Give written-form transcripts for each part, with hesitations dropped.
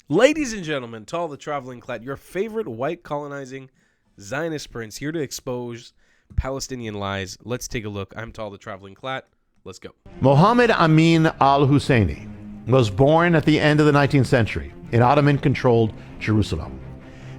Ladies and gentlemen, to all the traveling clad, your favorite white colonizing Zionist prince here to expose Palestinian lies. Let's take a look. I'm Tall the Traveling Clat. Let's go. Mohammed Amin al-Husseini was born at the end of the 19th century in Ottoman-controlled Jerusalem.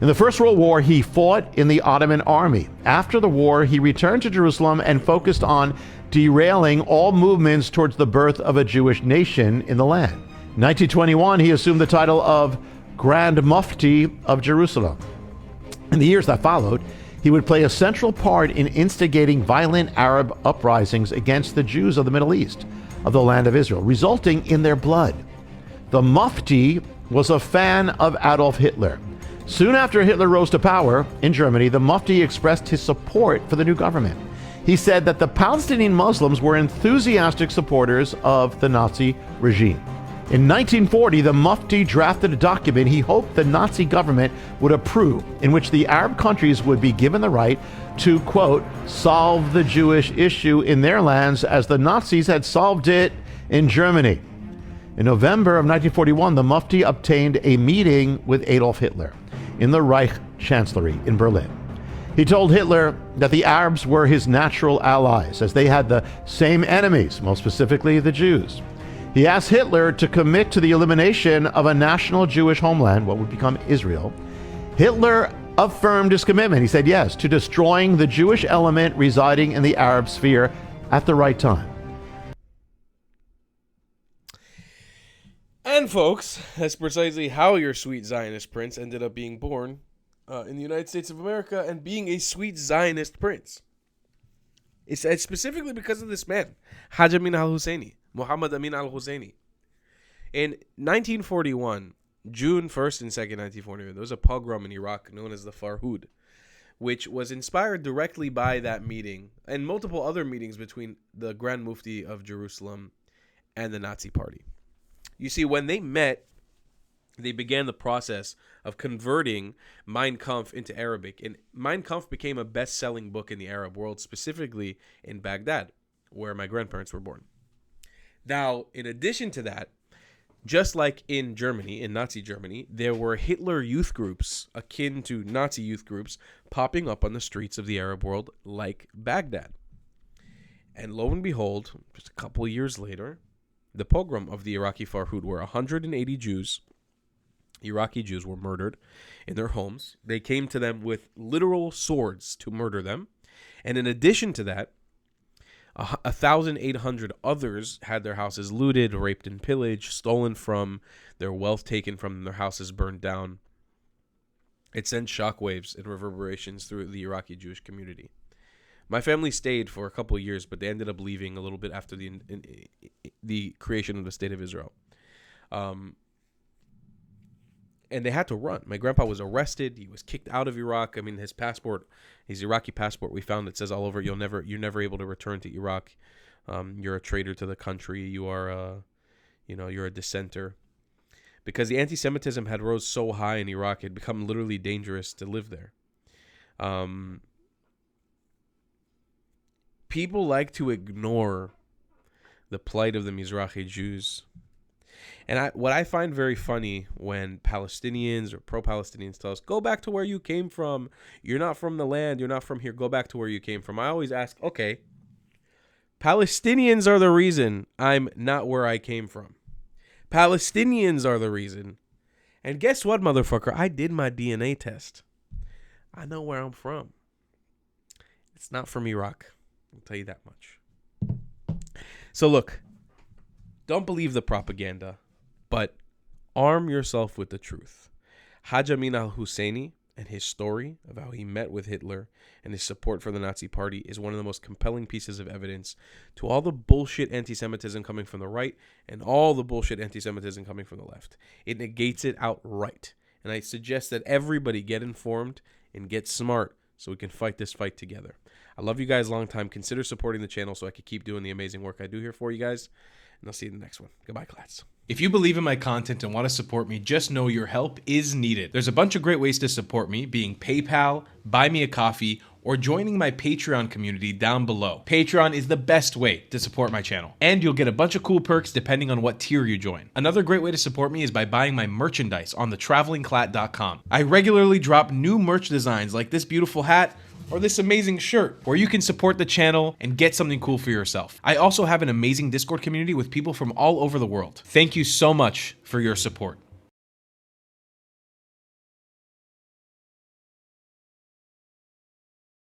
In the First World War, he fought in the Ottoman army. After the war, he returned to Jerusalem and focused on derailing all movements towards the birth of a Jewish nation in the land. In 1921, he assumed the title of Grand Mufti of Jerusalem. In the years that followed, he would play a central part in instigating violent Arab uprisings against the Jews of the Middle East, of the land of Israel, resulting in their blood. The Mufti was a fan of Adolf Hitler. Soon after Hitler rose to power in Germany, the Mufti expressed his support for the new government. He said that the Palestinian Muslims were enthusiastic supporters of the Nazi regime. In 1940, the Mufti drafted a document he hoped the Nazi government would approve, in which the Arab countries would be given the right to, quote, solve the Jewish issue in their lands as the Nazis had solved it in Germany. In November of 1941, the Mufti obtained a meeting with Adolf Hitler in the Reich Chancellery in Berlin. He told Hitler that the Arabs were his natural allies, as they had the same enemies, most specifically the Jews. He asked Hitler to commit to the elimination of a national Jewish homeland, what would become Israel. Hitler affirmed his commitment. He said yes to destroying the Jewish element residing in the Arab sphere at the right time. And folks, that's precisely how your sweet Zionist prince ended up being born in the United States of America and being a sweet Zionist prince. It's specifically because of this man, Haj Amin al-Husseini, Muhammad Amin al-Husseini. In 1941, June 1st and 2nd, 1941, there was a pogrom in Iraq known as the Farhud, which was inspired directly by that meeting and multiple other meetings between the Grand Mufti of Jerusalem and the Nazi Party. You see, when they met, they began the process of converting Mein Kampf into Arabic. And Mein Kampf became a best-selling book in the Arab world, specifically in Baghdad, where my grandparents were born. Now, in addition to that, just like in Germany, in Nazi Germany, there were Hitler youth groups akin to Nazi youth groups popping up on the streets of the Arab world like Baghdad. And lo and behold, just a couple of years later, the pogrom of the Iraqi Farhud, where 180 Jews, Iraqi Jews, were murdered in their homes. They came to them with literal swords to murder them. And in addition to that, 1,800 others had their houses looted, raped and pillaged, stolen from, their wealth taken from them, their houses burned down. It sent shockwaves and reverberations through the Iraqi Jewish community. My family stayed for a couple of years, but they ended up leaving a little bit after the creation of the State of Israel. And they had to run. My grandpa was arrested. He was kicked out of Iraq. I mean, his passport, his Iraqi passport, we found it says all over, you're never able to return to Iraq. You're a traitor to the country. You are, you're a dissenter. Because the anti-Semitism had rose so high in Iraq, it had become literally dangerous to live there. People like to ignore the plight of the Mizrahi Jews. And what I find very funny when Palestinians or pro-Palestinians tell us, go back to where you came from. You're not from the land. You're not from here. Go back to where you came from. I always ask, okay, Palestinians are the reason I'm not where I came from. Palestinians are the reason. And guess what, motherfucker? I did my DNA test. I know where I'm from. It's not from Iraq. I'll tell you that much. So look, don't believe the propaganda, but arm yourself with the truth. Haj Amin al-Husseini and his story of how he met with Hitler and his support for the Nazi Party is one of the most compelling pieces of evidence to all the bullshit anti-Semitism coming from the right and all the bullshit anti-Semitism coming from the left. It negates it outright. And I suggest that everybody get informed and get smart so we can fight this fight together. I love you guys long time. Consider supporting the channel so I can keep doing the amazing work I do here for you guys. And I'll see you in the next one. Goodbye, class. If you believe in my content and want to support me, just know your help is needed. There's a bunch of great ways to support me, being PayPal, Buy Me a Coffee, or joining my Patreon community down below. Patreon is the best way to support my channel, and you'll get a bunch of cool perks depending on what tier you join. Another great way to support me is by buying my merchandise on thetravelingclat.com. I regularly drop new merch designs like this beautiful hat or this amazing shirt, where you can support the channel and get something cool for yourself. I also have an amazing Discord community with people from all over the world. Thank you so much for your support.